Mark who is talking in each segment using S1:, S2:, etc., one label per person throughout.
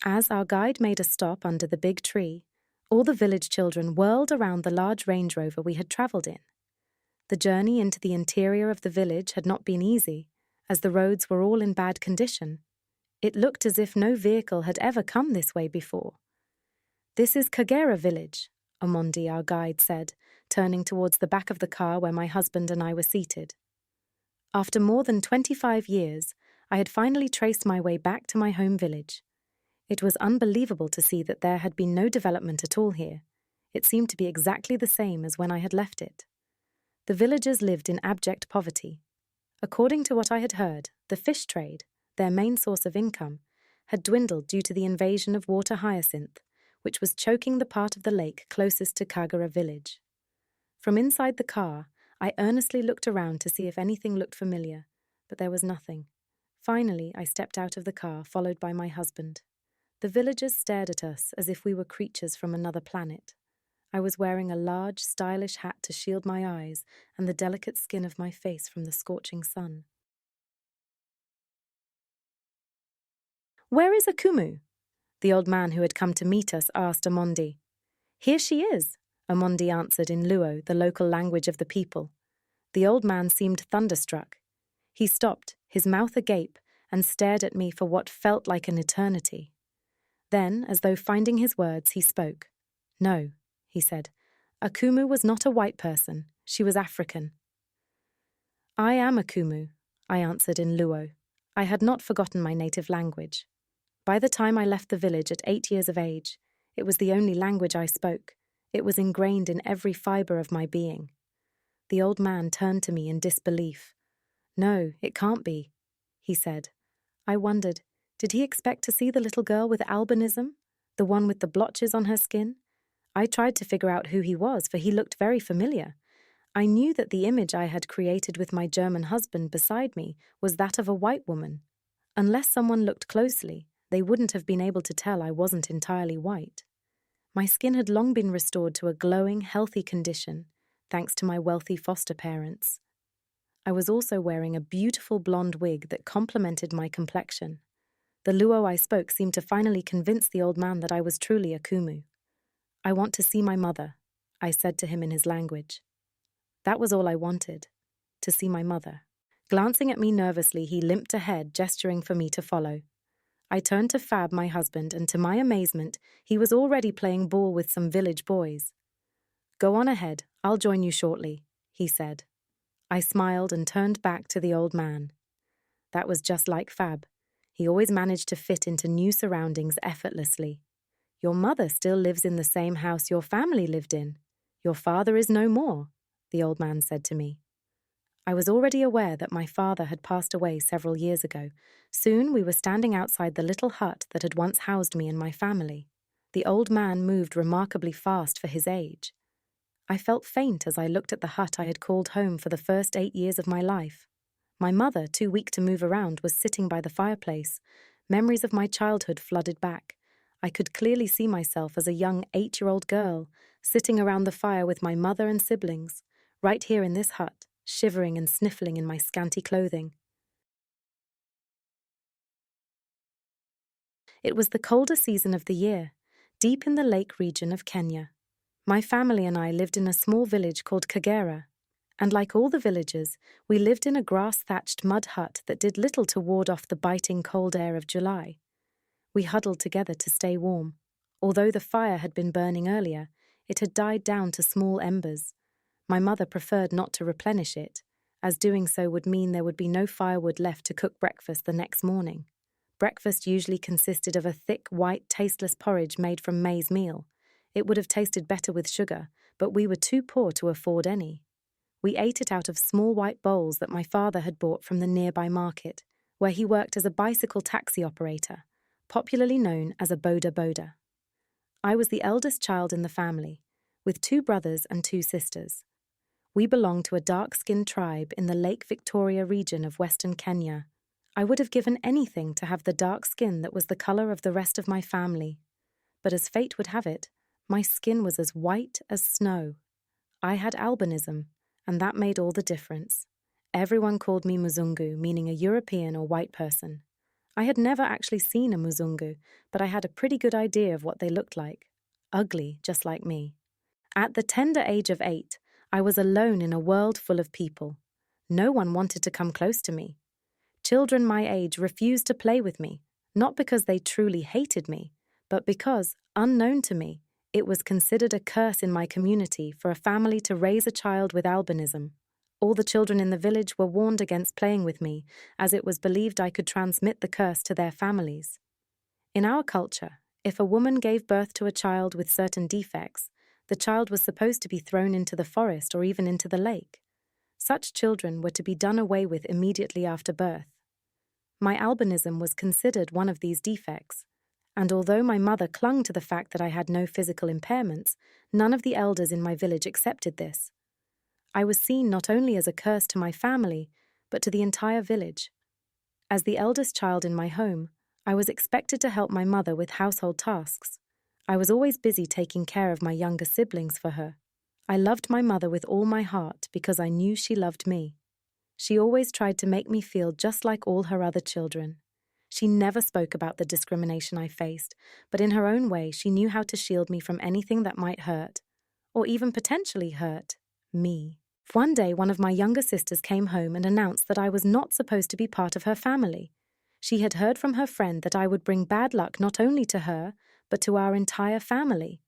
S1: As our guide made a stop under the big tree, all the village children whirled around the large Range Rover we had travelled in. The journey into the interior of the village had not been easy, as the roads were all in bad condition. It looked as if no vehicle had ever come this way before. "This is Kagera village," Omondi, our guide, said, turning towards the back of the car where my husband and I were seated. After more than 25 years, I had finally traced my way back to my home village. It was unbelievable to see that there had been no development at all here. It seemed to be exactly the same as when I had left it. The villagers lived in abject poverty. According to what I had heard, the fish trade, their main source of income, had dwindled due to the invasion of water hyacinth, which was choking the part of the lake closest to Kagera village. From inside the car, I earnestly looked around to see if anything looked familiar, but there was nothing. Finally, I stepped out of the car, followed by my husband. The villagers stared at us as if we were creatures from another planet. I was wearing a large, stylish hat to shield my eyes and the delicate skin of my face from the scorching sun. "Where is Akumu?" the old man who had come to meet us asked Omondi. "Here she is," Omondi answered in Luo, the local language of the people. The old man seemed thunderstruck. He stopped, his mouth agape, and stared at me for what felt like an eternity. Then, as though finding his words, he spoke. "No," he said. "Akumu was not a white person. She was African." "I am Akumu," I answered in Luo. I had not forgotten my native language. By the time I left the village at 8 years of age, it was the only language I spoke. It was ingrained in every fibre of my being. The old man turned to me in disbelief. "No, it can't be," he said. I wondered, did he expect to see the little girl with albinism, the one with the blotches on her skin? I tried to figure out who he was, for he looked very familiar. I knew that the image I had created with my German husband beside me was that of a white woman. Unless someone looked closely, they wouldn't have been able to tell I wasn't entirely white. My skin had long been restored to a glowing, healthy condition, thanks to my wealthy foster parents. I was also wearing a beautiful blonde wig that complemented my complexion. The Luo I spoke seemed to finally convince the old man that I was truly Akumu. "I want to see my mother," I said to him in his language. That was all I wanted, to see my mother. Glancing at me nervously, he limped ahead, gesturing for me to follow. I turned to Fab, my husband, and to my amazement, he was already playing ball with some village boys. "Go on ahead, I'll join you shortly," he said. I smiled and turned back to the old man. That was just like Fab. He always managed to fit into new surroundings effortlessly. "Your mother still lives in the same house your family lived in. Your father is no more," the old man said to me. I was already aware that my father had passed away several years ago. Soon we were standing outside the little hut that had once housed me and my family. The old man moved remarkably fast for his age. I felt faint as I looked at the hut I had called home for the first 8 years of my life. My mother, too weak to move around, was sitting by the fireplace. Memories of my childhood flooded back. I could clearly see myself as a young 8-year-old girl, sitting around the fire with my mother and siblings, right here in this hut, shivering and sniffling in my scanty clothing. It was the colder season of the year, deep in the lake region of Kenya. My family and I lived in a small village called Kagera, and like all the villagers, we lived in a grass-thatched mud hut that did little to ward off the biting cold air of July. We huddled together to stay warm. Although the fire had been burning earlier, it had died down to small embers. My mother preferred not to replenish it, as doing so would mean there would be no firewood left to cook breakfast the next morning. Breakfast usually consisted of a thick, white, tasteless porridge made from maize meal. It would have tasted better with sugar, but we were too poor to afford any. We ate it out of small white bowls that my father had bought from the nearby market, where he worked as a bicycle taxi operator, popularly known as a boda boda. I was the eldest child in the family, with 2 brothers and 2 sisters. We belonged to a dark-skinned tribe in the Lake Victoria region of Western Kenya. I would have given anything to have the dark skin that was the color of the rest of my family. But as fate would have it, my skin was as white as snow. I had albinism, and that made all the difference. Everyone called me Mzungu, meaning a European or white person. I had never actually seen a muzungu, but I had a pretty good idea of what they looked like. Ugly, just like me. At the tender age of 8, I was alone in a world full of people. No one wanted to come close to me. Children my age refused to play with me, not because they truly hated me, but because, unknown to me, it was considered a curse in my community for a family to raise a child with albinism. All the children in the village were warned against playing with me, as it was believed I could transmit the curse to their families. In our culture, if a woman gave birth to a child with certain defects, the child was supposed to be thrown into the forest or even into the lake. Such children were to be done away with immediately after birth. My albinism was considered one of these defects, and although my mother clung to the fact that I had no physical impairments, none of the elders in my village accepted this. I was seen not only as a curse to my family, but to the entire village. As the eldest child in my home, I was expected to help my mother with household tasks. I was always busy taking care of my younger siblings for her. I loved my mother with all my heart because I knew she loved me. She always tried to make me feel just like all her other children. She never spoke about the discrimination I faced, but in her own way she knew how to shield me from anything that might hurt, or even potentially hurt, me. One day, one of my younger sisters came home and announced that I was not supposed to be part of her family. She had heard from her friend that I would bring bad luck not only to her, but to our entire family.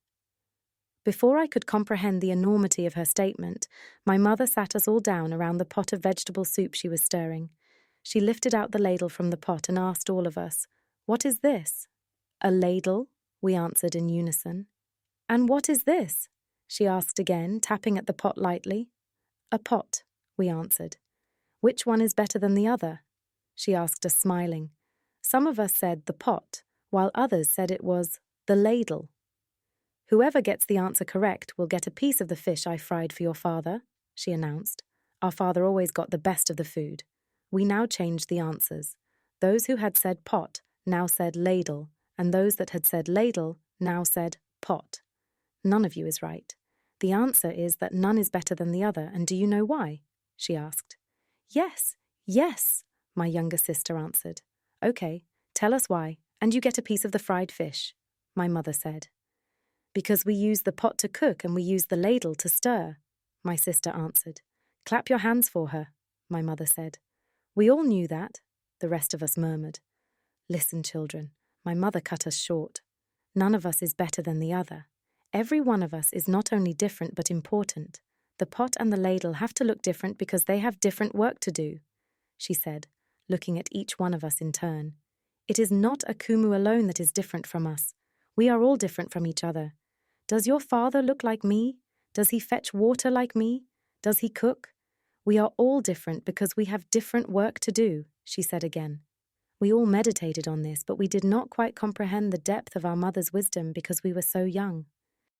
S1: Before I could comprehend the enormity of her statement, my mother sat us all down around the pot of vegetable soup she was stirring. She lifted out the ladle from the pot and asked all of us, "What is this?" "A ladle," we answered in unison. "And what is this?" she asked again, tapping at the pot lightly. "A pot," we answered. "Which one is better than the other?" she asked us, smiling. Some of us said the pot, while others said it was the ladle. "Whoever gets the answer correct will get a piece of the fish I fried for your father," she announced. Our father always got the best of the food. We now changed the answers. Those who had said pot now said ladle, and those that had said ladle now said pot. None of you is right. The answer is that none is better than the other, and do you know why? She asked. Yes, my younger sister answered. Okay, tell us why, and you get a piece of the fried fish, my mother said. Because we use the pot to cook and we use the ladle to stir, my sister answered. Clap your hands for her, my mother said. We all knew that, the rest of us murmured. Listen, children, my mother cut us short. None of us is better than the other. Every one of us is not only different but important. The pot and the ladle have to look different because they have different work to do, she said, looking at each one of us in turn. It is not Akumu alone that is different from us. We are all different from each other. Does your father look like me? Does he fetch water like me? Does he cook? We are all different because we have different work to do, she said again. We all meditated on this, but we did not quite comprehend the depth of our mother's wisdom because we were so young.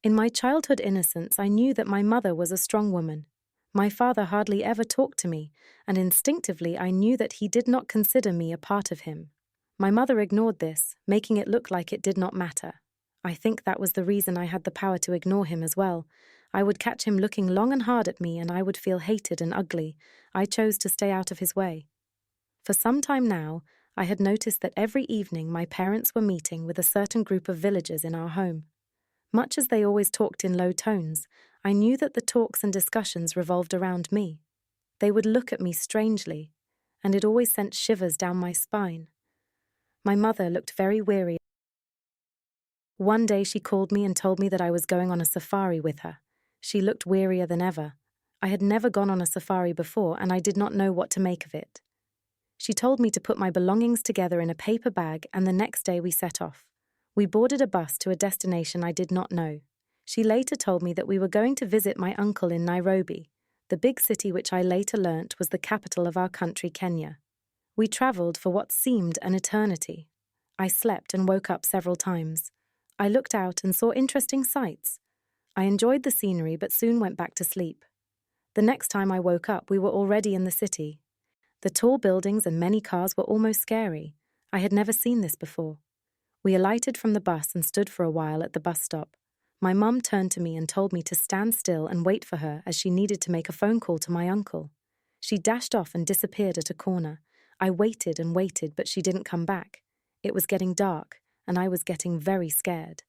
S1: In my childhood innocence, I knew that my mother was a strong woman. My father hardly ever talked to me, and instinctively I knew that he did not consider me a part of him. My mother ignored this, making it look like it did not matter. I think that was the reason I had the power to ignore him as well. I would catch him looking long and hard at me and I would feel hated and ugly. I chose to stay out of his way. For some time now, I had noticed that every evening my parents were meeting with a certain group of villagers in our home. Much as they always talked in low tones, I knew that the talks and discussions revolved around me. They would look at me strangely, and it always sent shivers down my spine. My mother looked very weary. One day she called me and told me that I was going on a safari with her. She looked wearier than ever. I had never gone on a safari before, and I did not know what to make of it. She told me to put my belongings together in a paper bag, and the next day we set off. We boarded a bus to a destination I did not know. She later told me that we were going to visit my uncle in Nairobi, the big city which I later learnt was the capital of our country, Kenya. We travelled for what seemed an eternity. I slept and woke up several times. I looked out and saw interesting sights. I enjoyed the scenery but soon went back to sleep. The next time I woke up, we were already in the city. The tall buildings and many cars were almost scary. I had never seen this before. We alighted from the bus and stood for a while at the bus stop. My mum turned to me and told me to stand still and wait for her as she needed to make a phone call to my uncle. She dashed off and disappeared at a corner. I waited and waited, but she didn't come back. It was getting dark, and I was getting very scared.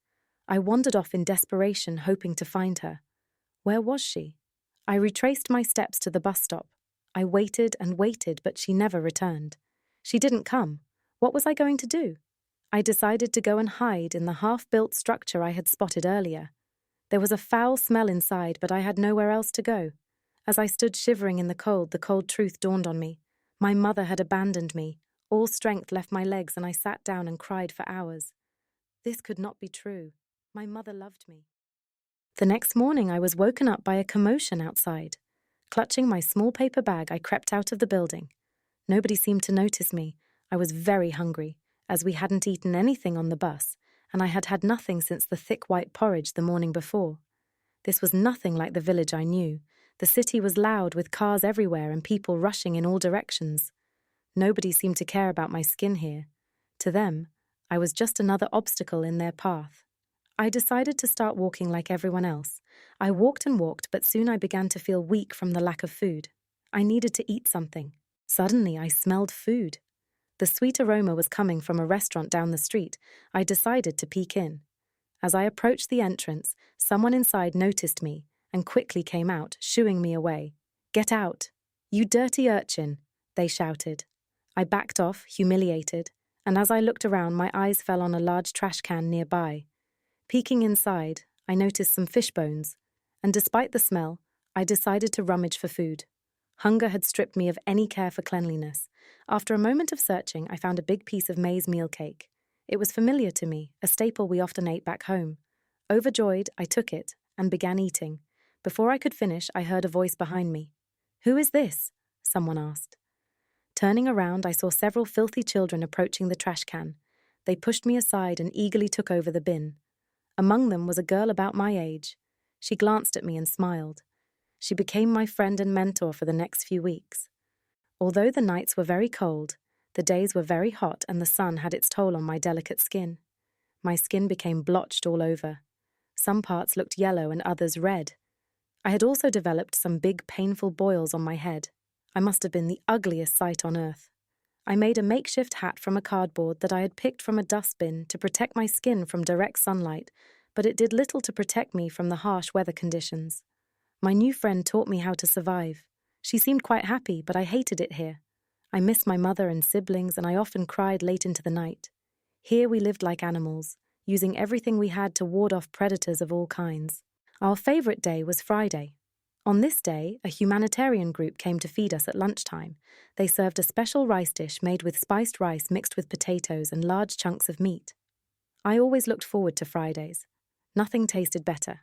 S1: I wandered off in desperation, hoping to find her. Where was she? I retraced my steps to the bus stop. I waited and waited, but she never returned. She didn't come. What was I going to do? I decided to go and hide in the half-built structure I had spotted earlier. There was a foul smell inside, but I had nowhere else to go. As I stood shivering in the cold truth dawned on me. My mother had abandoned me. All strength left my legs, and I sat down and cried for hours. This could not be true. My mother loved me. The next morning, I was woken up by a commotion outside. Clutching my small paper bag, I crept out of the building. Nobody seemed to notice me. I was very hungry, as we hadn't eaten anything on the bus, and I had had nothing since the thick white porridge the morning before. This was nothing like the village I knew. The city was loud, with cars everywhere and people rushing in all directions. Nobody seemed to care about my skin here. To them, I was just another obstacle in their path. I decided to start walking like everyone else. I walked and walked, but soon I began to feel weak from the lack of food. I needed to eat something. Suddenly, I smelled food. The sweet aroma was coming from a restaurant down the street. I decided to peek in. As I approached the entrance, someone inside noticed me and quickly came out, shooing me away. "Get out! You dirty urchin!" they shouted. I backed off, humiliated, and as I looked around, my eyes fell on a large trash can nearby. Peeking inside, I noticed some fish bones, and despite the smell, I decided to rummage for food. Hunger had stripped me of any care for cleanliness. After a moment of searching, I found a big piece of maize meal cake. It was familiar to me, a staple we often ate back home. Overjoyed, I took it and began eating. Before I could finish, I heard a voice behind me. "Who is this?" someone asked. Turning around, I saw several filthy children approaching the trash can. They pushed me aside and eagerly took over the bin. Among them was a girl about my age. She glanced at me and smiled. She became my friend and mentor for the next few weeks. Although the nights were very cold, the days were very hot and the sun had its toll on my delicate skin. My skin became blotched all over. Some parts looked yellow and others red. I had also developed some big, painful boils on my head. I must have been the ugliest sight on earth. I made a makeshift hat from a cardboard that I had picked from a dustbin to protect my skin from direct sunlight, but it did little to protect me from the harsh weather conditions. My new friend taught me how to survive. She seemed quite happy, but I hated it here. I missed my mother and siblings, and I often cried late into the night. Here we lived like animals, using everything we had to ward off predators of all kinds. Our favorite day was Friday. On this day, a humanitarian group came to feed us at lunchtime. They served a special rice dish made with spiced rice mixed with potatoes and large chunks of meat. I always looked forward to Fridays. Nothing tasted better.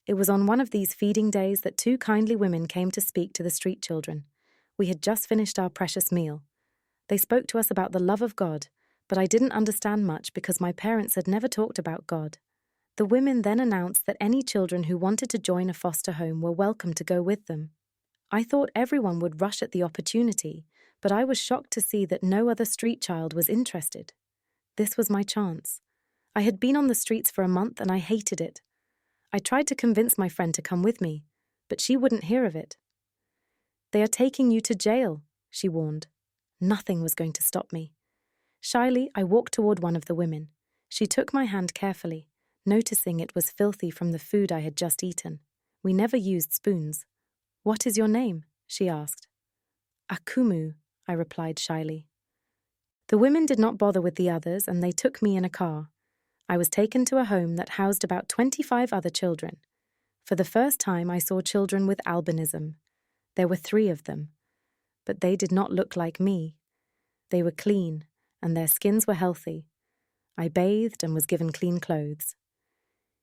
S1: It was on one of these feeding days that two kindly women came to speak to the street children. We had just finished our precious meal. They spoke to us about the love of God, but I didn't understand much because my parents had never talked about God. The women then announced that any children who wanted to join a foster home were welcome to go with them. I thought everyone would rush at the opportunity, but I was shocked to see that no other street child was interested. This was my chance. I had been on the streets for a month and I hated it. I tried to convince my friend to come with me, but she wouldn't hear of it. "They are taking you to jail," she warned. Nothing was going to stop me. Shyly, I walked toward one of the women. She took my hand carefully, noticing it was filthy from the food I had just eaten. We never used spoons. "What is your name?" she asked. "Akumu," I replied shyly. The women did not bother with the others, and they took me in a car. I was taken to a home that housed about 25 other children. For the first time, I saw children with albinism. There were 3 of them, but they did not look like me. They were clean, and their skins were healthy. I bathed and was given clean clothes.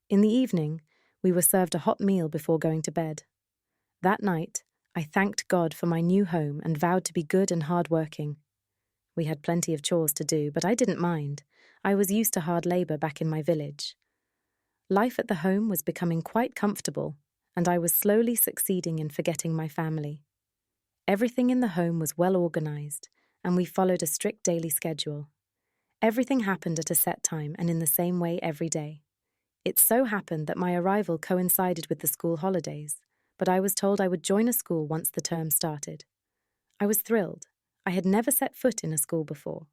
S1: In the evening, we were served a hot meal before going to bed. That night, I thanked God for my new home and vowed to be good and hard-working. We had plenty of chores to do, but I didn't mind. I was used to hard labor back in my village. Life at the home was becoming quite comfortable, and I was slowly succeeding in forgetting my family. Everything in the home was well organized, and we followed a strict daily schedule. Everything happened at a set time and in the same way every day. It so happened that my arrival coincided with the school holidays, but I was told I would join a school once the term started. I was thrilled. I had never set foot in a school before.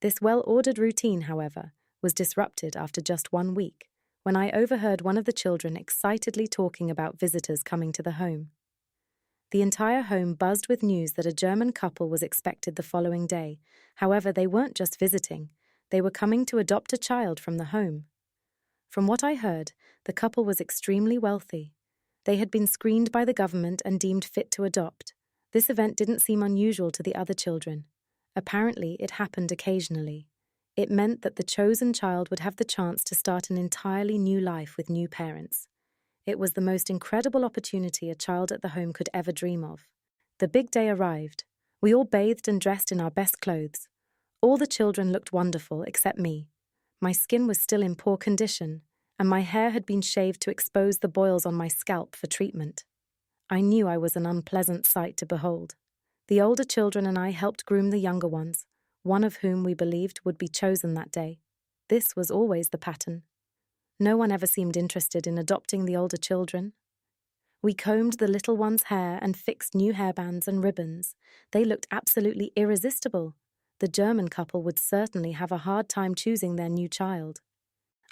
S1: This well-ordered routine, however, was disrupted after just 1 week, when I overheard one of the children excitedly talking about visitors coming to the home. The entire home buzzed with news that a German couple was expected the following day. However, they weren't just visiting, they were coming to adopt a child from the home. From what I heard, the couple was extremely wealthy. They had been screened by the government and deemed fit to adopt. This event didn't seem unusual to the other children. Apparently, it happened occasionally. It meant that the chosen child would have the chance to start an entirely new life with new parents. It was the most incredible opportunity a child at the home could ever dream of. The big day arrived. We all bathed and dressed in our best clothes. All the children looked wonderful except me. My skin was still in poor condition, and my hair had been shaved to expose the boils on my scalp for treatment. I knew I was an unpleasant sight to behold. The older children and I helped groom the younger ones, one of whom we believed would be chosen that day. This was always the pattern. No one ever seemed interested in adopting the older children. We combed the little one's hair and fixed new hairbands and ribbons. They looked absolutely irresistible. The German couple would certainly have a hard time choosing their new child.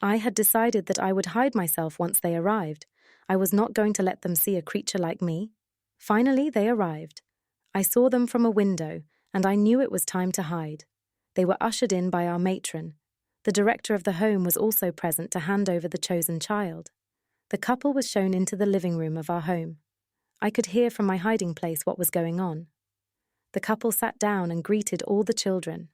S1: I had decided that I would hide myself once they arrived. I was not going to let them see a creature like me. Finally, they arrived. I saw them from a window, and I knew it was time to hide. They were ushered in by our matron. The director of the home was also present to hand over the chosen child. The couple was shown into the living room of our home. I could hear from my hiding place what was going on. The couple sat down and greeted all the children.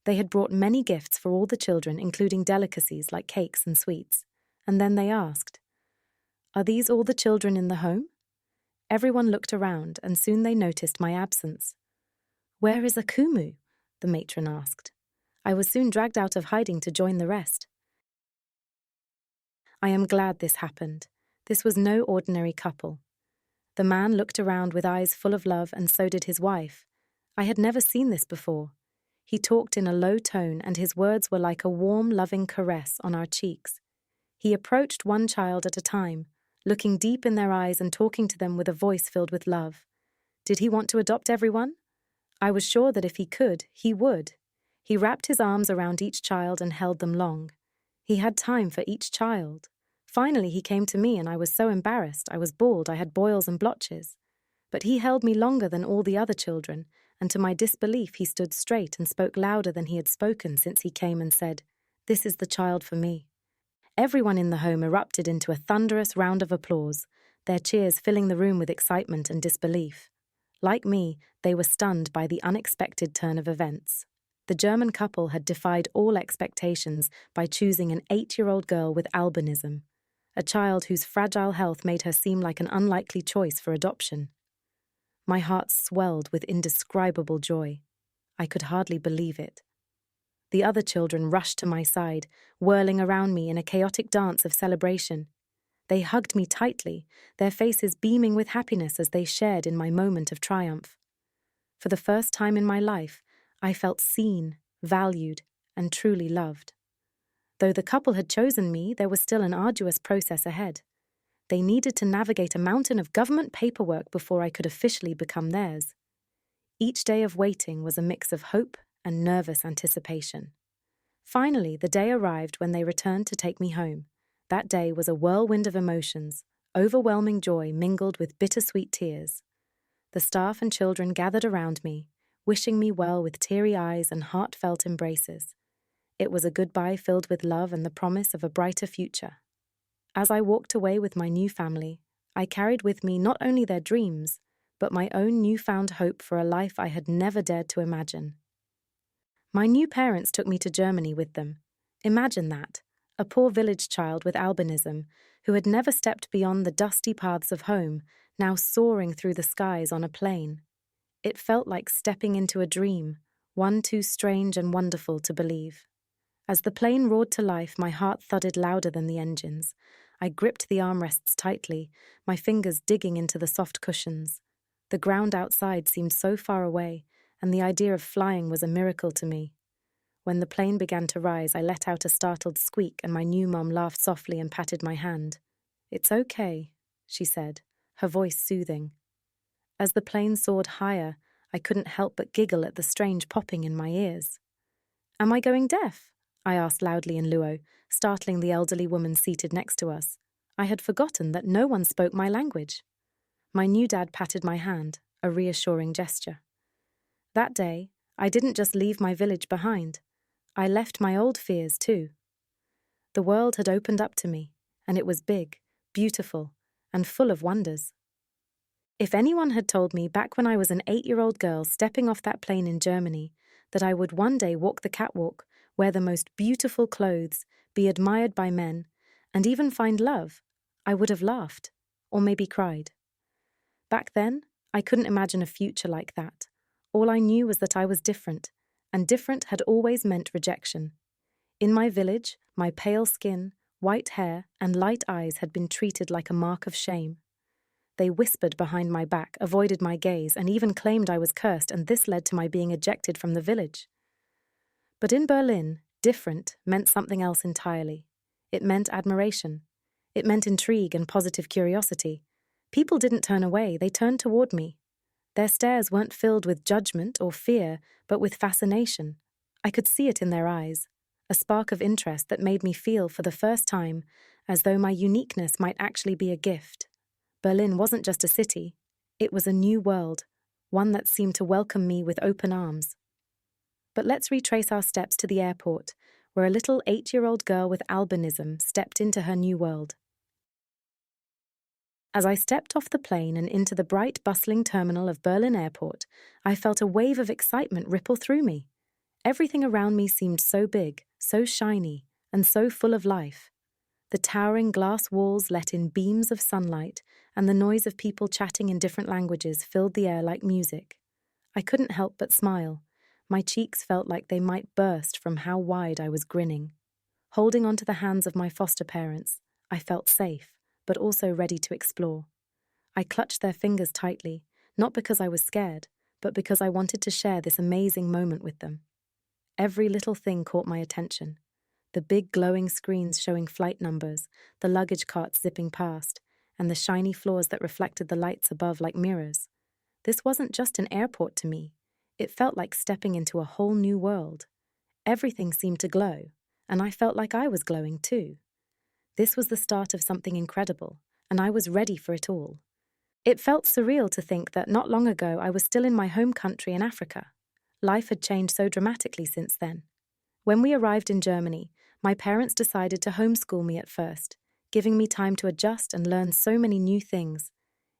S1: They had brought many gifts for all the children, including delicacies like cakes and sweets. And then they asked, "Are these all the children in the home?" Everyone looked around, and soon they noticed my absence. "Where is Akumu?" the matron asked. I was soon dragged out of hiding to join the rest. I am glad this happened. This was no ordinary couple. The man looked around with eyes full of love, and so did his wife. I had never seen this before. He talked in a low tone, and his words were like a warm, loving caress on our cheeks. He approached one child at a time, looking deep in their eyes and talking to them with a voice filled with love. Did he want to adopt everyone? I was sure that if he could, he would. He wrapped his arms around each child and held them long. He had time for each child. Finally, he came to me, and I was so embarrassed. I was bald, I had boils and blotches. But he held me longer than all the other children, and to my disbelief he stood straight and spoke louder than he had spoken since he came and said, "This is the child for me." Everyone in the home erupted into a thunderous round of applause, their cheers filling the room with excitement and disbelief. Like me, they were stunned by the unexpected turn of events. The German couple had defied all expectations by choosing an 8-year-old girl with albinism, a child whose fragile health made her seem like an unlikely choice for adoption. My heart swelled with indescribable joy. I could hardly believe it. The other children rushed to my side, whirling around me in a chaotic dance of celebration. They hugged me tightly, their faces beaming with happiness as they shared in my moment of triumph. For the first time in my life, I felt seen, valued, and truly loved. Though the couple had chosen me, there was still an arduous process ahead. They needed to navigate a mountain of government paperwork before I could officially become theirs. Each day of waiting was a mix of hope and nervous anticipation. Finally, the day arrived when they returned to take me home. That day was a whirlwind of emotions, overwhelming joy mingled with bittersweet tears. The staff and children gathered around me, wishing me well with teary eyes and heartfelt embraces. It was a goodbye filled with love and the promise of a brighter future. As I walked away with my new family, I carried with me not only their dreams, but my own newfound hope for a life I had never dared to imagine. My new parents took me to Germany with them. Imagine that, a poor village child with albinism, who had never stepped beyond the dusty paths of home, now soaring through the skies on a plane. It felt like stepping into a dream, one too strange and wonderful to believe. As the plane roared to life, my heart thudded louder than the engines. I gripped the armrests tightly, my fingers digging into the soft cushions. The ground outside seemed so far away, and the idea of flying was a miracle to me. When the plane began to rise, I let out a startled squeak, and my new mum laughed softly and patted my hand. "It's okay," she said, her voice soothing. As the plane soared higher, I couldn't help but giggle at the strange popping in my ears. "Am I going deaf?" I asked loudly in Luo, startling the elderly woman seated next to us. I had forgotten that no one spoke my language. My new dad patted my hand, a reassuring gesture. That day, I didn't just leave my village behind. I left my old fears too. The world had opened up to me, and it was big, beautiful, and full of wonders. If anyone had told me back when I was an 8-year-old girl stepping off that plane in Germany that I would one day walk the catwalk, wear the most beautiful clothes, be admired by men, and even find love, I would have laughed, or maybe cried. Back then, I couldn't imagine a future like that. All I knew was that I was different, and different had always meant rejection. In my village, my pale skin, white hair, and light eyes had been treated like a mark of shame. They whispered behind my back, avoided my gaze, and even claimed I was cursed, and this led to my being ejected from the village. But in Berlin, different meant something else entirely. It meant admiration. It meant intrigue and positive curiosity. People didn't turn away, they turned toward me. Their stares weren't filled with judgment or fear, but with fascination. I could see it in their eyes, a spark of interest that made me feel for the first time as though my uniqueness might actually be a gift. Berlin wasn't just a city, it was a new world, one that seemed to welcome me with open arms. But let's retrace our steps to the airport, where a little 8-year-old girl with albinism stepped into her new world. As I stepped off the plane and into the bright, bustling terminal of Berlin Airport, I felt a wave of excitement ripple through me. Everything around me seemed so big, so shiny, and so full of life. The towering glass walls let in beams of sunlight, and the noise of people chatting in different languages filled the air like music. I couldn't help but smile. My cheeks felt like they might burst from how wide I was grinning. Holding onto the hands of my foster parents, I felt safe, but also ready to explore. I clutched their fingers tightly, not because I was scared, but because I wanted to share this amazing moment with them. Every little thing caught my attention. The big glowing screens showing flight numbers, the luggage carts zipping past, and the shiny floors that reflected the lights above like mirrors. This wasn't just an airport to me. It felt like stepping into a whole new world. Everything seemed to glow, and I felt like I was glowing too. This was the start of something incredible, and I was ready for it all. It felt surreal to think that not long ago I was still in my home country in Africa. Life had changed so dramatically since then. When we arrived in Germany, my parents decided to homeschool me at first, giving me time to adjust and learn so many new things.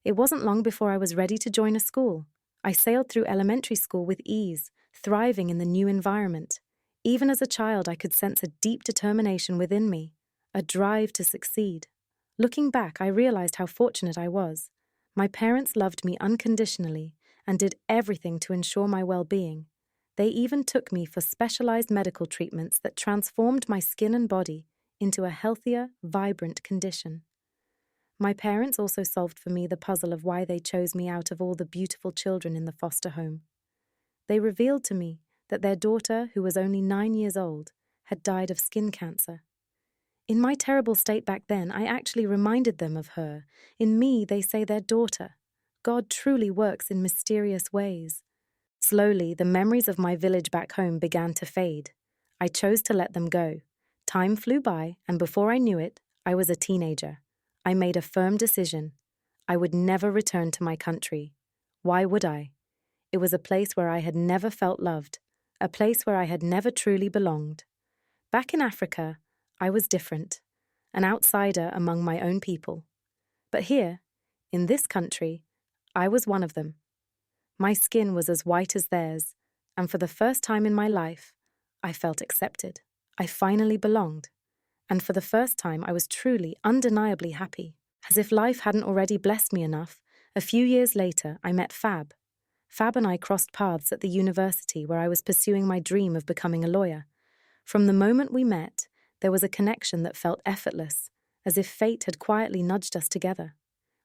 S1: It wasn't long before I was ready to join a school. I sailed through elementary school with ease, thriving in the new environment. Even as a child, I could sense a deep determination within me, a drive to succeed. Looking back, I realized how fortunate I was. My parents loved me unconditionally and did everything to ensure my well-being. They even took me for specialized medical treatments that transformed my skin and body into a healthier, vibrant condition. My parents also solved for me the puzzle of why they chose me out of all the beautiful children in the foster home. They revealed to me that their daughter, who was only 9 years old, had died of skin cancer. In my terrible state back then, I actually reminded them of her. In me, they say their daughter. God truly works in mysterious ways. Slowly, the memories of my village back home began to fade. I chose to let them go. Time flew by, and before I knew it, I was a teenager. I made a firm decision. I would never return to my country. Why would I? It was a place where I had never felt loved, a place where I had never truly belonged. Back in Africa, I was different, an outsider among my own people. But here, in this country, I was one of them. My skin was as white as theirs, and for the first time in my life, I felt accepted. I finally belonged. And for the first time, I was truly, undeniably happy. As if life hadn't already blessed me enough, a few years later, I met Fab. Fab and I crossed paths at the university where I was pursuing my dream of becoming a lawyer. From the moment we met, there was a connection that felt effortless, as if fate had quietly nudged us together.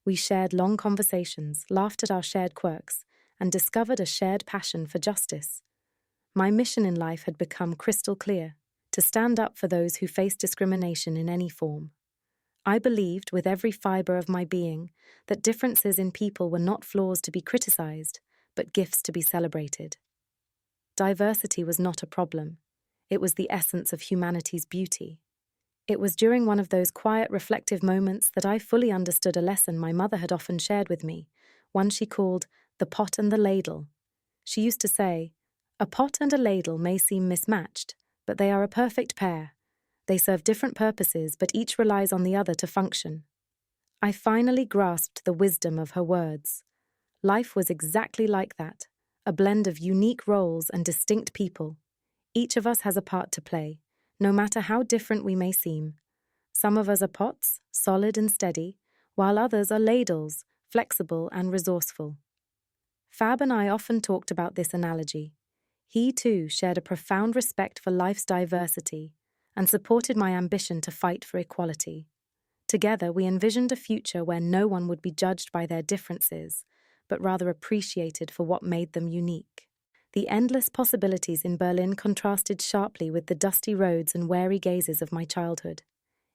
S1: We shared long conversations, laughed at our shared quirks, and discovered a shared passion for justice. My mission in life had become crystal clear: to stand up for those who face discrimination in any form. I believed with every fiber of my being that differences in people were not flaws to be criticized, but gifts to be celebrated. Diversity was not a problem. It was the essence of humanity's beauty. It was during one of those quiet, reflective moments that I fully understood a lesson my mother had often shared with me, one she called the pot and the ladle. She used to say, "A pot and a ladle may seem mismatched, but they are a perfect pair. They serve different purposes, but each relies on the other to function." I finally grasped the wisdom of her words. Life was exactly like that, a blend of unique roles and distinct people. Each of us has a part to play, no matter how different we may seem. Some of us are pots, solid and steady, while others are ladles, flexible and resourceful. Fab and I often talked about this analogy. He, too, shared a profound respect for life's diversity and supported my ambition to fight for equality. Together, we envisioned a future where no one would be judged by their differences, but rather appreciated for what made them unique. The endless possibilities in Berlin contrasted sharply with the dusty roads and wary gazes of my childhood.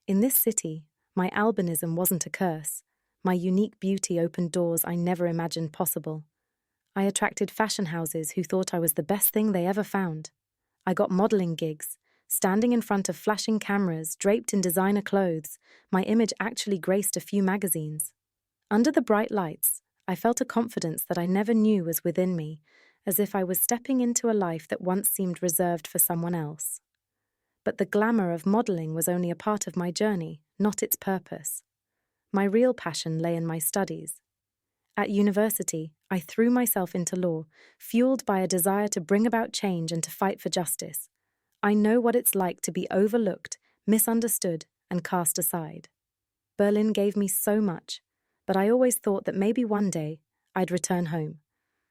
S1: In this city, my albinism wasn't a curse. My unique beauty opened doors I never imagined possible. I attracted fashion houses who thought I was the best thing they ever found. I got modeling gigs, standing in front of flashing cameras, draped in designer clothes. My image actually graced a few magazines. Under the bright lights, I felt a confidence that I never knew was within me, as if I was stepping into a life that once seemed reserved for someone else. But the glamour of modeling was only a part of my journey, not its purpose. My real passion lay in my studies. At university, I threw myself into law, fueled by a desire to bring about change and to fight for justice. I know what it's like to be overlooked, misunderstood, and cast aside. Berlin gave me so much, but I always thought that maybe one day I'd return home.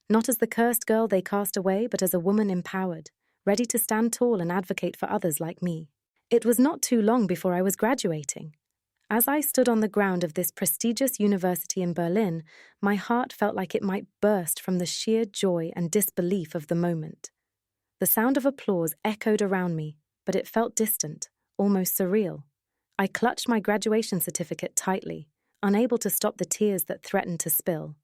S1: Not as the cursed girl they cast away, but as a woman empowered, ready to stand tall and advocate for others like me. It was not too long before I was graduating. As I stood on the ground of this prestigious university in Berlin, my heart felt like it might burst from the sheer joy and disbelief of the moment. The sound of applause echoed around me, but it felt distant, almost surreal. I clutched my graduation certificate tightly, unable to stop the tears that threatened to spill.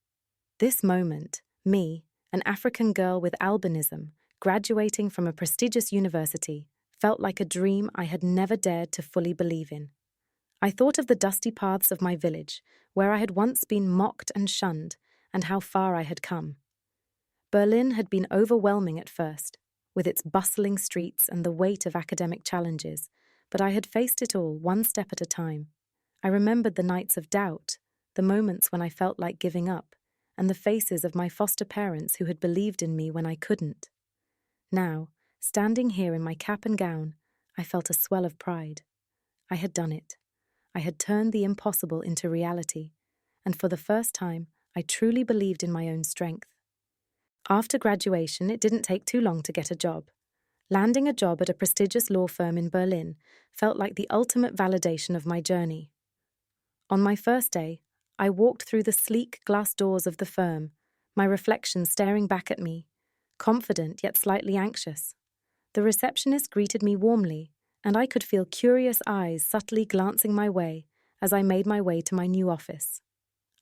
S1: This moment, me, an African girl with albinism, graduating from a prestigious university, felt like a dream I had never dared to fully believe in. I thought of the dusty paths of my village, where I had once been mocked and shunned, and how far I had come. Berlin had been overwhelming at first, with its bustling streets and the weight of academic challenges, but I had faced it all one step at a time. I remembered the nights of doubt, the moments when I felt like giving up, and the faces of my foster parents who had believed in me when I couldn't. Now, standing here in my cap and gown, I felt a swell of pride. I had done it. I had turned the impossible into reality, and for the first time, I truly believed in my own strength. After graduation, it didn't take too long to get a job. Landing a job at a prestigious law firm in Berlin felt like the ultimate validation of my journey. On my first day, I walked through the sleek glass doors of the firm, my reflection staring back at me, confident yet slightly anxious. The receptionist greeted me warmly, and I could feel curious eyes subtly glancing my way as I made my way to my new office.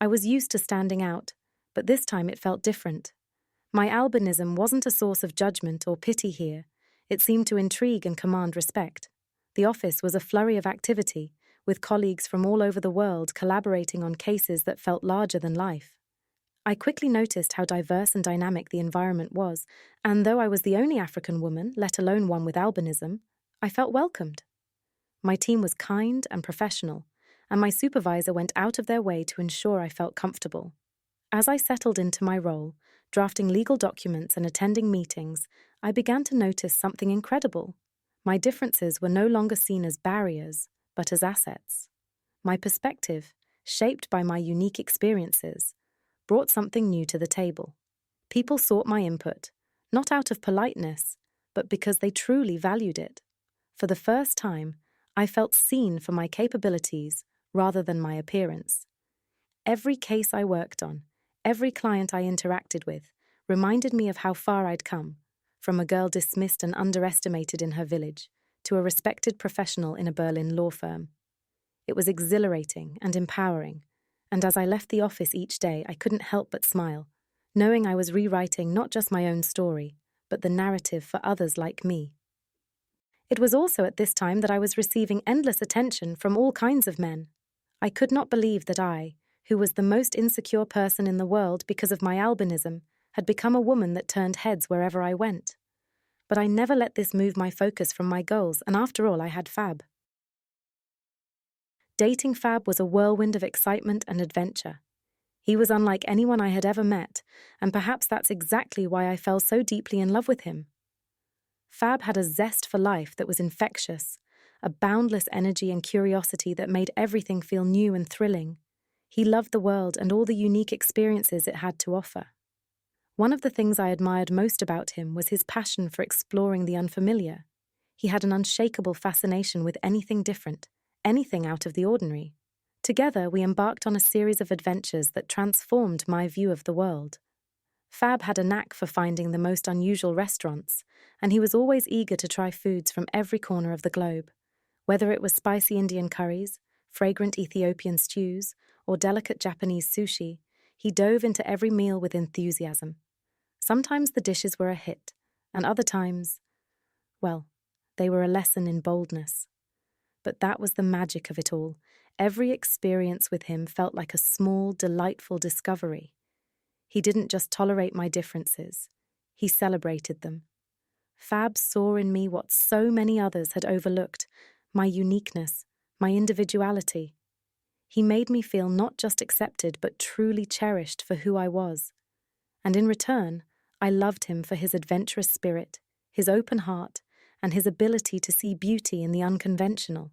S1: I was used to standing out, but this time it felt different. My albinism wasn't a source of judgment or pity here. It seemed to intrigue and command respect. The office was a flurry of activity, with colleagues from all over the world collaborating on cases that felt larger than life. I quickly noticed how diverse and dynamic the environment was, and though I was the only African woman, let alone one with albinism, I felt welcomed. My team was kind and professional, and my supervisor went out of their way to ensure I felt comfortable. As I settled into my role, drafting legal documents and attending meetings, I began to notice something incredible. My differences were no longer seen as barriers, but as assets. My perspective, shaped by my unique experiences, brought something new to the table. People sought my input, not out of politeness, but because they truly valued it. For the first time, I felt seen for my capabilities rather than my appearance. Every case I worked on, every client I interacted with, reminded me of how far I'd come, from a girl dismissed and underestimated in her village to a respected professional in a Berlin law firm. It was exhilarating and empowering, and as I left the office each day, I couldn't help but smile, knowing I was rewriting not just my own story, but the narrative for others like me. It was also at this time that I was receiving endless attention from all kinds of men. I could not believe that I, who was the most insecure person in the world because of my albinism, had become a woman that turned heads wherever I went. But I never let this move my focus from my goals, and after all, I had Fab. Dating Fab was a whirlwind of excitement and adventure. He was unlike anyone I had ever met, and perhaps that's exactly why I fell so deeply in love with him. Fab had a zest for life that was infectious, a boundless energy and curiosity that made everything feel new and thrilling. He loved the world and all the unique experiences it had to offer. One of the things I admired most about him was his passion for exploring the unfamiliar. He had an unshakable fascination with anything different, anything out of the ordinary. Together, we embarked on a series of adventures that transformed my view of the world. Fab had a knack for finding the most unusual restaurants, and he was always eager to try foods from every corner of the globe. Whether it was spicy Indian curries, fragrant Ethiopian stews, or delicate Japanese sushi, he dove into every meal with enthusiasm. Sometimes the dishes were a hit, and other times, well, they were a lesson in boldness. But that was the magic of it all. Every experience with him felt like a small, delightful discovery. He didn't just tolerate my differences, he celebrated them. Fab saw in me what so many others had overlooked, my uniqueness, my individuality. He made me feel not just accepted but truly cherished for who I was. And in return, I loved him for his adventurous spirit, his open heart, and his ability to see beauty in the unconventional.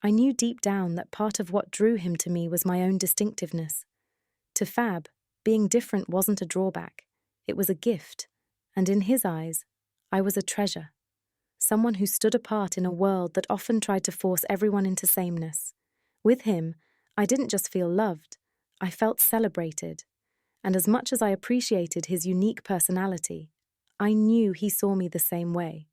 S1: I knew deep down that part of what drew him to me was my own distinctiveness. To Fab, being different wasn't a drawback, it was a gift, and in his eyes, I was a treasure, someone who stood apart in a world that often tried to force everyone into sameness. With him, I didn't just feel loved, I felt celebrated, and as much as I appreciated his unique personality, I knew he saw me the same way,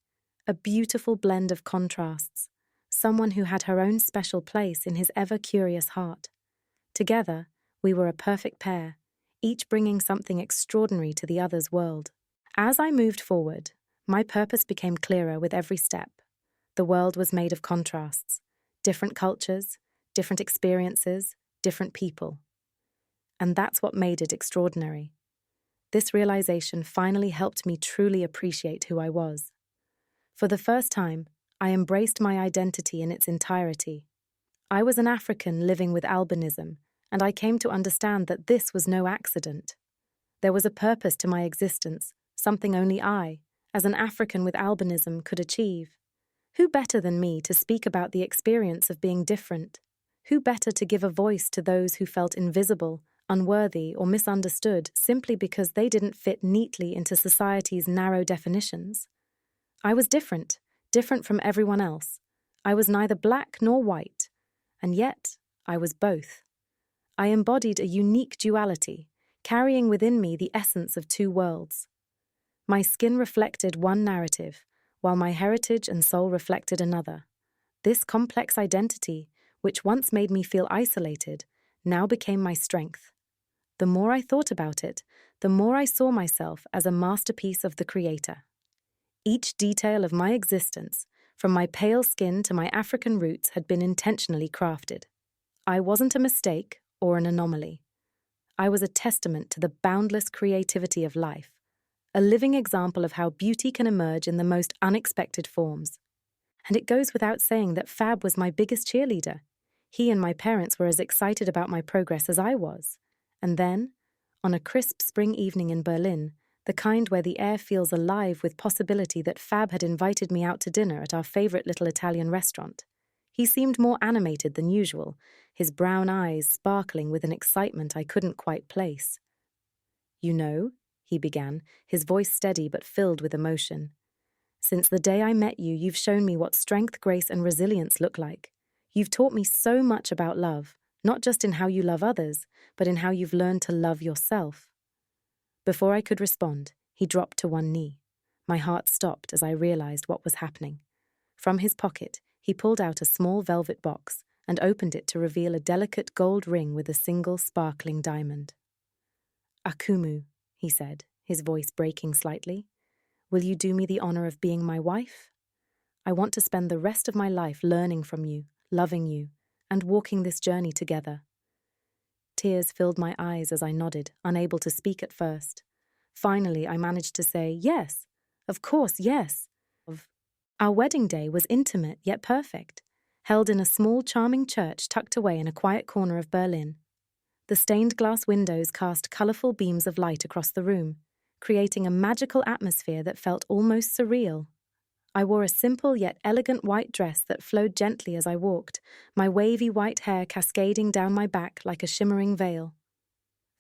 S1: a beautiful blend of contrasts, someone who had her own special place in his ever-curious heart. Together, we were a perfect pair, each bringing something extraordinary to the other's world. As I moved forward, my purpose became clearer with every step. The world was made of contrasts, different cultures, different experiences, different people. And that's what made it extraordinary. This realization finally helped me truly appreciate who I was. For the first time, I embraced my identity in its entirety. I was an African living with albinism, and I came to understand that this was no accident. There was a purpose to my existence, something only I, as an African with albinism, could achieve. Who better than me to speak about the experience of being different? Who better to give a voice to those who felt invisible, unworthy, or misunderstood simply because they didn't fit neatly into society's narrow definitions? I was different from everyone else. I was neither black nor white, and yet I was both. I embodied a unique duality, carrying within me the essence of two worlds. My skin reflected one narrative, while my heritage and soul reflected another. This complex identity, which once made me feel isolated, now became my strength. The more I thought about it, the more I saw myself as a masterpiece of the Creator. Each detail of my existence, from my pale skin to my African roots, had been intentionally crafted. I wasn't a mistake or an anomaly. I was a testament to the boundless creativity of life, a living example of how beauty can emerge in the most unexpected forms. And it goes without saying that Fab was my biggest cheerleader. He and my parents were as excited about my progress as I was. And then, on a crisp spring evening in Berlin, the kind where the air feels alive with possibility, that Fab had invited me out to dinner at our favorite little Italian restaurant. He seemed more animated than usual, his brown eyes sparkling with an excitement I couldn't quite place. "You know," he began, his voice steady but filled with emotion, "since the day I met you, you've shown me what strength, grace, and resilience look like. You've taught me so much about love, not just in how you love others, but in how you've learned to love yourself." Before I could respond, he dropped to one knee. My heart stopped as I realized what was happening. From his pocket, he pulled out a small velvet box and opened it to reveal a delicate gold ring with a single sparkling diamond. "Akumu," he said, his voice breaking slightly. Will you do me the honor of being my wife? I want to spend the rest of my life learning from you, loving you, and walking this journey together. Tears filled my eyes as I nodded, unable to speak at first. Finally, I managed to say, yes, of course, yes. Our wedding day was intimate yet perfect, held in a small, charming church tucked away in a quiet corner of Berlin. The stained glass windows cast colorful beams of light across the room, creating a magical atmosphere that felt almost surreal. I wore a simple yet elegant white dress that flowed gently as I walked, my wavy white hair cascading down my back like a shimmering veil.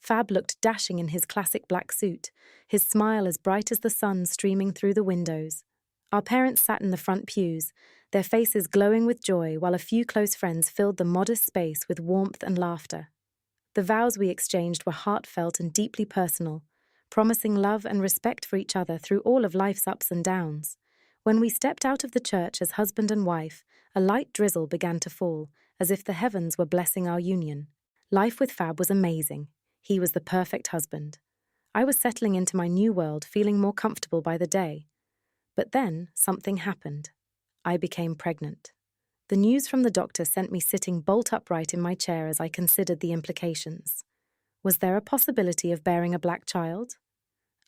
S1: Fab looked dashing in his classic black suit, his smile as bright as the sun streaming through the windows. Our parents sat in the front pews, their faces glowing with joy, while a few close friends filled the modest space with warmth and laughter. The vows we exchanged were heartfelt and deeply personal, promising love and respect for each other through all of life's ups and downs. When we stepped out of the church as husband and wife, a light drizzle began to fall, as if the heavens were blessing our union. Life with Fab was amazing. He was the perfect husband. I was settling into my new world, feeling more comfortable by the day. But then something happened. I became pregnant. The news from the doctor sent me sitting bolt upright in my chair as I considered the implications. Was there a possibility of bearing a black child?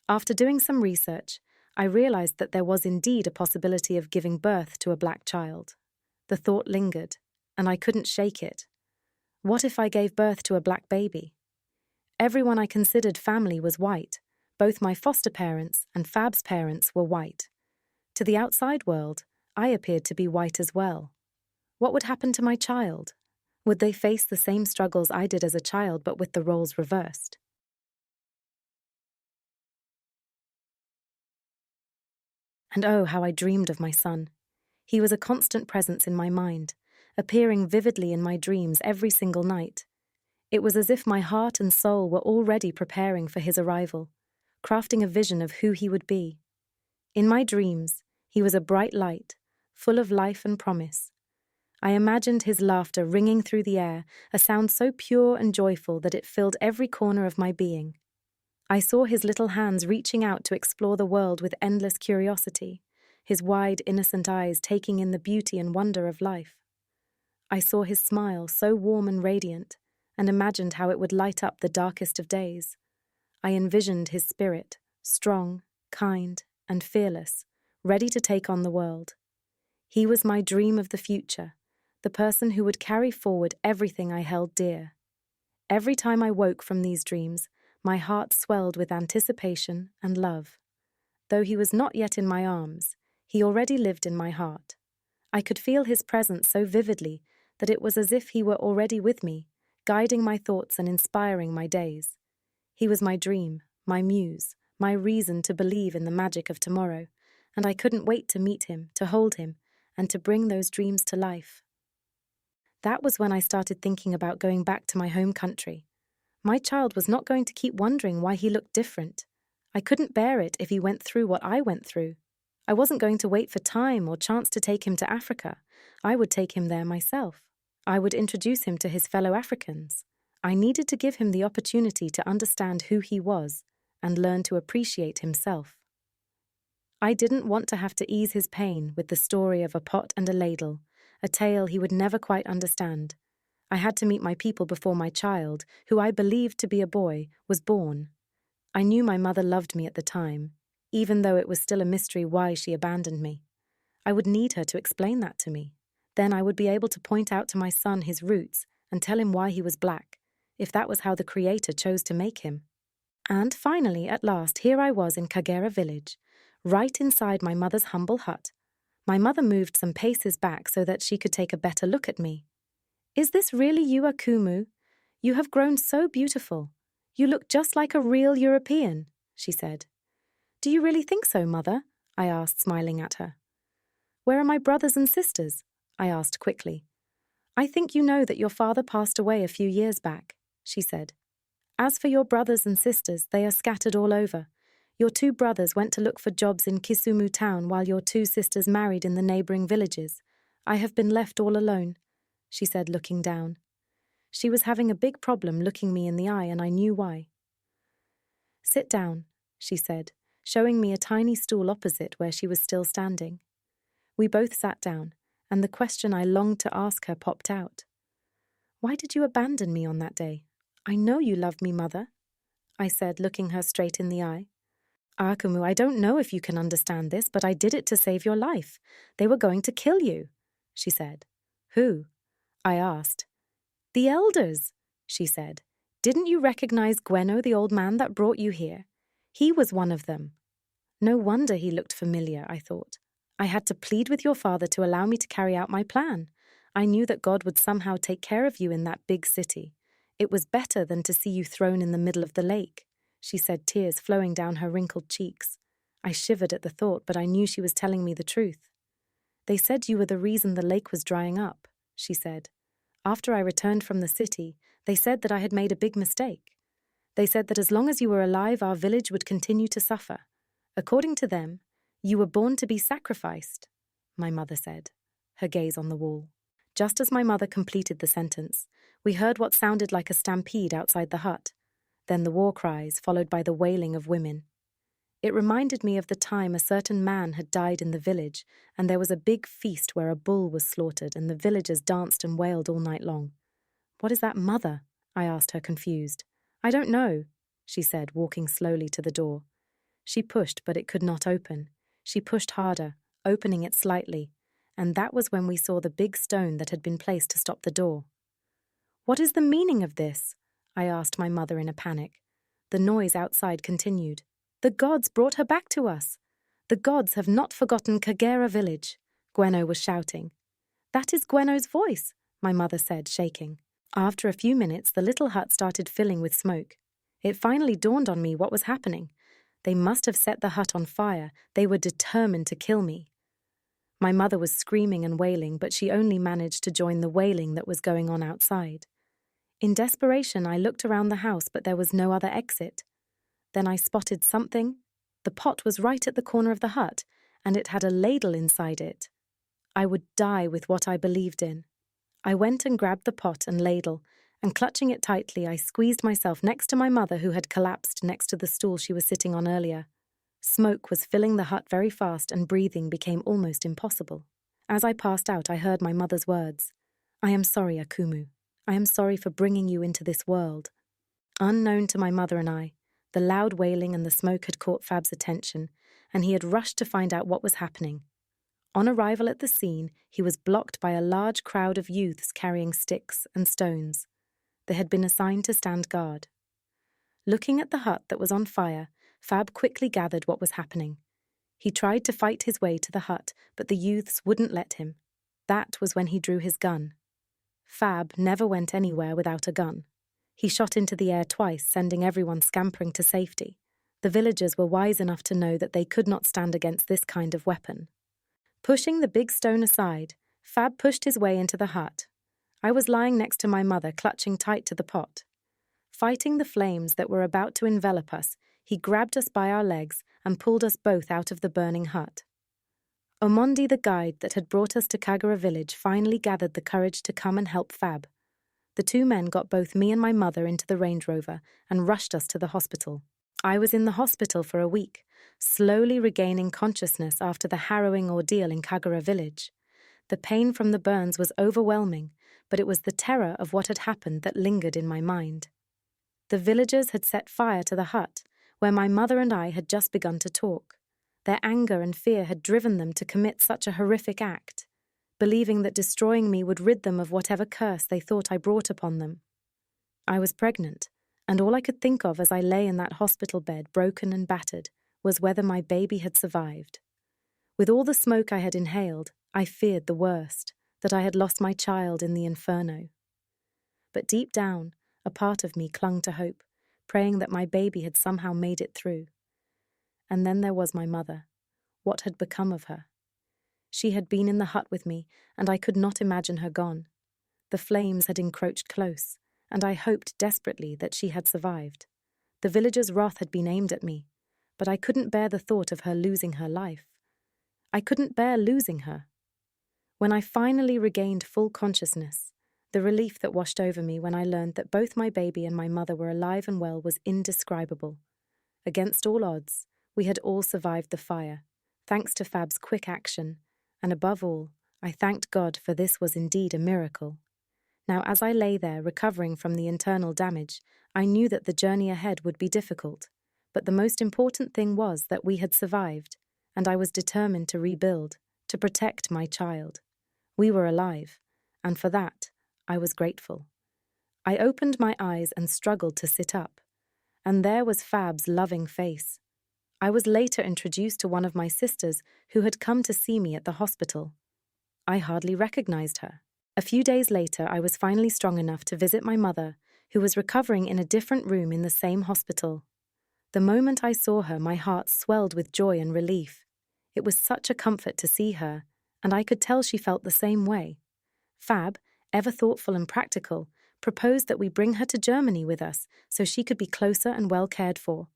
S1: After doing some research, I realized that there was indeed a possibility of giving birth to a black child. The thought lingered, and I couldn't shake it. What if I gave birth to a black baby? Everyone I considered family was white. Both my foster parents and Fab's parents were white. To the outside world, I appeared to be white as well. What would happen to my child? Would they face the same struggles I did as a child, but with the roles reversed? And oh, how I dreamed of my son. He was a constant presence in my mind, appearing vividly in my dreams every single night. It was as if my heart and soul were already preparing for his arrival, crafting a vision of who he would be. In my dreams, he was a bright light, full of life and promise. I imagined his laughter ringing through the air, a sound so pure and joyful that it filled every corner of my being. I saw his little hands reaching out to explore the world with endless curiosity, his wide, innocent eyes taking in the beauty and wonder of life. I saw his smile so warm and radiant, and imagined how it would light up the darkest of days. I envisioned his spirit, strong, kind, and fearless, ready to take on the world. He was my dream of the future, the person who would carry forward everything I held dear. Every time I woke from these dreams, my heart swelled with anticipation and love. Though he was not yet in my arms, he already lived in my heart. I could feel his presence so vividly that it was as if he were already with me, guiding my thoughts and inspiring my days. He was my dream, my muse, my reason to believe in the magic of tomorrow, and I couldn't wait to meet him, to hold him, and to bring those dreams to life. That was when I started thinking about going back to my home country. My child was not going to keep wondering why he looked different. I couldn't bear it if he went through what I went through. I wasn't going to wait for time or chance to take him to Africa. I would take him there myself. I would introduce him to his fellow Africans. I needed to give him the opportunity to understand who he was and learn to appreciate himself. I didn't want to have to ease his pain with the story of a pot and a ladle, a tale he would never quite understand. I had to meet my people before my child, who I believed to be a boy, was born. I knew my mother loved me at the time, even though it was still a mystery why she abandoned me. I would need her to explain that to me. Then I would be able to point out to my son his roots and tell him why he was black, if that was how the Creator chose to make him. And finally, at last, here I was in Kagera village, right inside my mother's humble hut. My mother moved some paces back so that she could take a better look at me. "Is this really you, Akumu? You have grown so beautiful. You look just like a real European," she said. "Do you really think so, Mother?" I asked, smiling at her. "Where are my brothers and sisters?" I asked quickly. "I think you know that your father passed away a few years back," she said. "As for your brothers and sisters, they are scattered all over. Your 2 brothers went to look for jobs in Kisumu town while your 2 sisters married in the neighboring villages. I have been left all alone," she said, looking down. She was having a big problem looking me in the eye, and I knew why. "Sit down," she said, showing me a tiny stool opposite where she was still standing. We both sat down, and the question I longed to ask her popped out. "Why did you abandon me on that day? I know you love me, Mother," I said, looking her straight in the eye. "Akumu, I don't know if you can understand this, but I did it to save your life. They were going to kill you," she said. "Who?" I asked. "The elders," she said. "Didn't you recognize Gweno, the old man that brought you here? He was one of them." No wonder he looked familiar, I thought. I had to plead with your father to allow me to carry out my plan. I knew that God would somehow take care of you in that big city. It was better than to see you thrown in the middle of the lake, she said, tears flowing down her wrinkled cheeks. I shivered at the thought, but I knew she was telling me the truth. "They said you were the reason the lake was drying up," she said. "After I returned from the city, they said that I had made a big mistake. They said that as long as you were alive, our village would continue to suffer. According to them, you were born to be sacrificed," my mother said, her gaze on the wall. Just as my mother completed the sentence, we heard what sounded like a stampede outside the hut, then the war cries followed by the wailing of women. It reminded me of the time a certain man had died in the village, and there was a big feast where a bull was slaughtered and the villagers danced and wailed all night long. "What is that, Mother?" I asked her, confused. "I don't know," she said, walking slowly to the door. She pushed, but it could not open. She pushed harder, opening it slightly, and that was when we saw the big stone that had been placed to stop the door. "What is the meaning of this?" I asked my mother in a panic. The noise outside continued. "The gods brought her back to us. The gods have not forgotten Kagera village," Gweno was shouting. "That is Gweno's voice," my mother said, shaking. After a few minutes, the little hut started filling with smoke. It finally dawned on me what was happening. They must have set the hut on fire. They were determined to kill me. My mother was screaming and wailing, but she only managed to join the wailing that was going on outside. In desperation, I looked around the house, but there was no other exit. Then I spotted something. The pot was right at the corner of the hut, and it had a ladle inside it. I would die with what I believed in. I went and grabbed the pot and ladle, and clutching it tightly, I squeezed myself next to my mother, who had collapsed next to the stool she was sitting on earlier. Smoke was filling the hut very fast, and breathing became almost impossible. As I passed out, I heard my mother's words. "I am sorry, Akumu. I am sorry for bringing you into this world." Unknown to my mother and I, the loud wailing and the smoke had caught Fab's attention, and he had rushed to find out what was happening. On arrival at the scene, he was blocked by a large crowd of youths carrying sticks and stones. They had been assigned to stand guard. Looking at the hut that was on fire, Fab quickly gathered what was happening. He tried to fight his way to the hut, but the youths wouldn't let him. That was when he drew his gun. Fab never went anywhere without a gun. He shot into the air twice, sending everyone scampering to safety. The villagers were wise enough to know that they could not stand against this kind of weapon. Pushing the big stone aside, Fab pushed his way into the hut. I was lying next to my mother, clutching tight to the pot. Fighting the flames that were about to envelop us, he grabbed us by our legs and pulled us both out of the burning hut. Omondi, the guide that had brought us to Kagera village, finally gathered the courage to come and help Fab. The two men got both me and my mother into the Range Rover and rushed us to the hospital. I was in the hospital for a week, slowly regaining consciousness after the harrowing ordeal in Kagera village. The pain from the burns was overwhelming, but it was the terror of what had happened that lingered in my mind. The villagers had set fire to the hut, where my mother and I had just begun to talk. Their anger and fear had driven them to commit such a horrific act, believing that destroying me would rid them of whatever curse they thought I brought upon them. I was pregnant, and all I could think of as I lay in that hospital bed, broken and battered, was whether my baby had survived. With all the smoke I had inhaled, I feared the worst, that I had lost my child in the inferno. But deep down, a part of me clung to hope, praying that my baby had somehow made it through. And then there was my mother. What had become of her? She had been in the hut with me, and I could not imagine her gone. The flames had encroached close, and I hoped desperately that she had survived. The villagers' wrath had been aimed at me, but I couldn't bear the thought of her losing her life. I couldn't bear losing her. When I finally regained full consciousness, the relief that washed over me when I learned that both my baby and my mother were alive and well was indescribable. Against all odds, we had all survived the fire, thanks to Fab's quick action, and above all, I thanked God, for this was indeed a miracle. Now, as I lay there recovering from the internal damage, I knew that the journey ahead would be difficult, but the most important thing was that we had survived, and I was determined to rebuild, to protect my child. We were alive, and for that, I was grateful. I opened my eyes and struggled to sit up, and there was Fab's loving face. I was later introduced to one of my sisters who had come to see me at the hospital. I hardly recognized her. A few days later, I was finally strong enough to visit my mother, who was recovering in a different room in the same hospital. The moment I saw her, my heart swelled with joy and relief. It was such a comfort to see her, and I could tell she felt the same way. Fab, ever thoughtful and practical, proposed that we bring her to Germany with us so she could be closer and well cared for.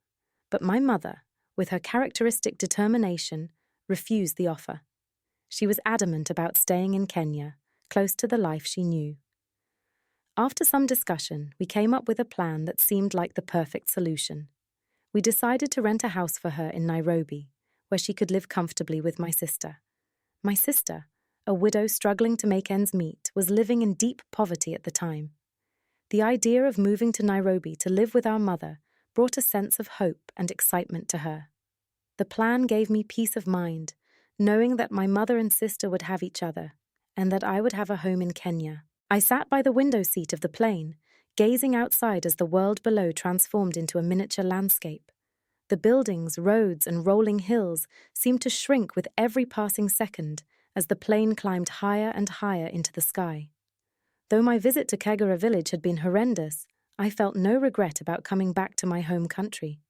S1: But my mother, with her characteristic determination, refused the offer. She was adamant about staying in Kenya, close to the life she knew. After some discussion, we came up with a plan that seemed like the perfect solution. We decided to rent a house for her in Nairobi, where she could live comfortably with my sister. My sister, a widow struggling to make ends meet, was living in deep poverty at the time. The idea of moving to Nairobi to live with our mother brought a sense of hope and excitement to her. The plan gave me peace of mind, knowing that my mother and sister would have each other, and that I would have a home in Kenya. I sat by the window seat of the plane, gazing outside as the world below transformed into a miniature landscape. The buildings, roads, and rolling hills seemed to shrink with every passing second as the plane climbed higher and higher into the sky. Though my visit to Kagera village had been horrendous, I felt no regret about coming back to my home country.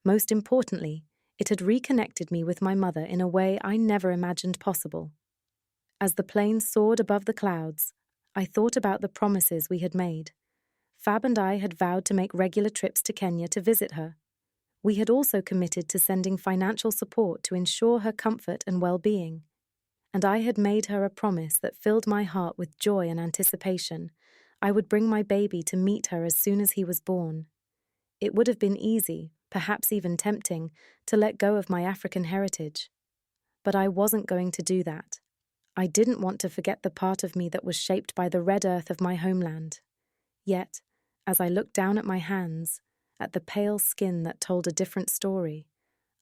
S1: Most importantly, it had reconnected me with my mother in a way I never imagined possible. As the plane soared above the clouds, I thought about the promises we had made. Fab and I had vowed to make regular trips to Kenya to visit her. We had also committed to sending financial support to ensure her comfort and well-being. And I had made her a promise that filled my heart with joy and anticipation. I would bring my baby to meet her as soon as he was born. It would have been easy, perhaps even tempting, to let go of my African heritage. But I wasn't going to do that. I didn't want to forget the part of me that was shaped by the red earth of my homeland. Yet, as I looked down at my hands, at the pale skin that told a different story,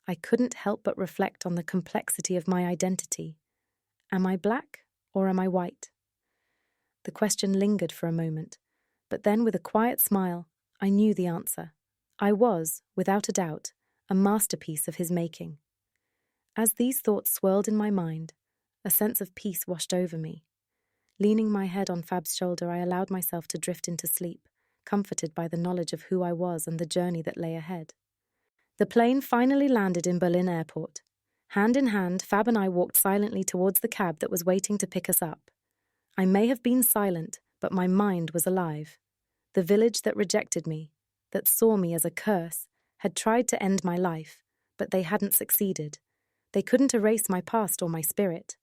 S1: I couldn't help but reflect on the complexity of my identity. Am I black or am I white? The question lingered for a moment, but then with a quiet smile, I knew the answer. I was, without a doubt, a masterpiece of his making. As these thoughts swirled in my mind, a sense of peace washed over me. Leaning my head on Fab's shoulder, I allowed myself to drift into sleep, comforted by the knowledge of who I was and the journey that lay ahead. The plane finally landed in Berlin airport. Hand in hand, Fab and I walked silently towards the cab that was waiting to pick us up. I may have been silent, but my mind was alive. The village that rejected me, that saw me as a curse, had tried to end my life, but they hadn't succeeded. They couldn't erase my past or my spirit.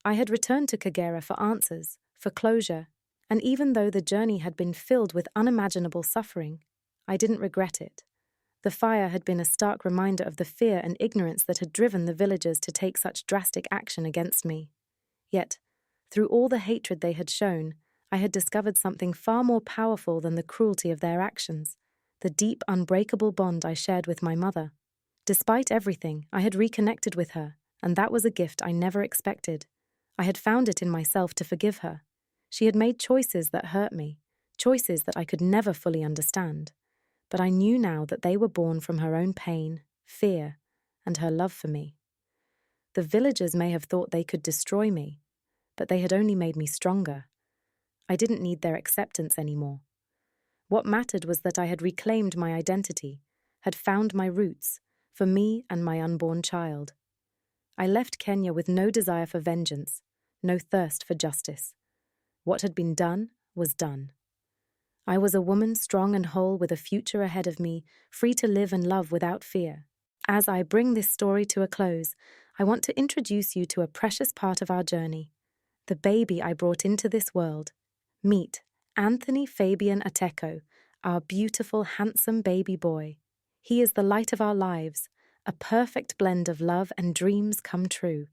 S1: I had returned to Kagera for answers, for closure, and even though the journey had been filled with unimaginable suffering, I didn't regret it. The fire had been a stark reminder of the fear and ignorance that had driven the villagers to take such drastic action against me. Yet, through all the hatred they had shown, I had discovered something far more powerful than the cruelty of their actions, the deep, unbreakable bond I shared with my mother. Despite everything, I had reconnected with her, and that was a gift I never expected. I had found it in myself to forgive her. She had made choices that hurt me, choices that I could never fully understand. But I knew now that they were born from her own pain, fear, and her love for me. The villagers may have thought they could destroy me, but they had only made me stronger. I didn't need their acceptance anymore. What mattered was that I had reclaimed my identity, had found my roots, for me and my unborn child. I left Kenya with no desire for vengeance, no thirst for justice. What had been done was done. I was a woman strong and whole with a future ahead of me, free to live and love without fear. As I bring this story to a close, I want to introduce you to a precious part of our journey, the baby I brought into this world. Meet Anthony Fabian Ateko, our beautiful, handsome baby boy. He is the light of our lives, a perfect blend of love and dreams come true.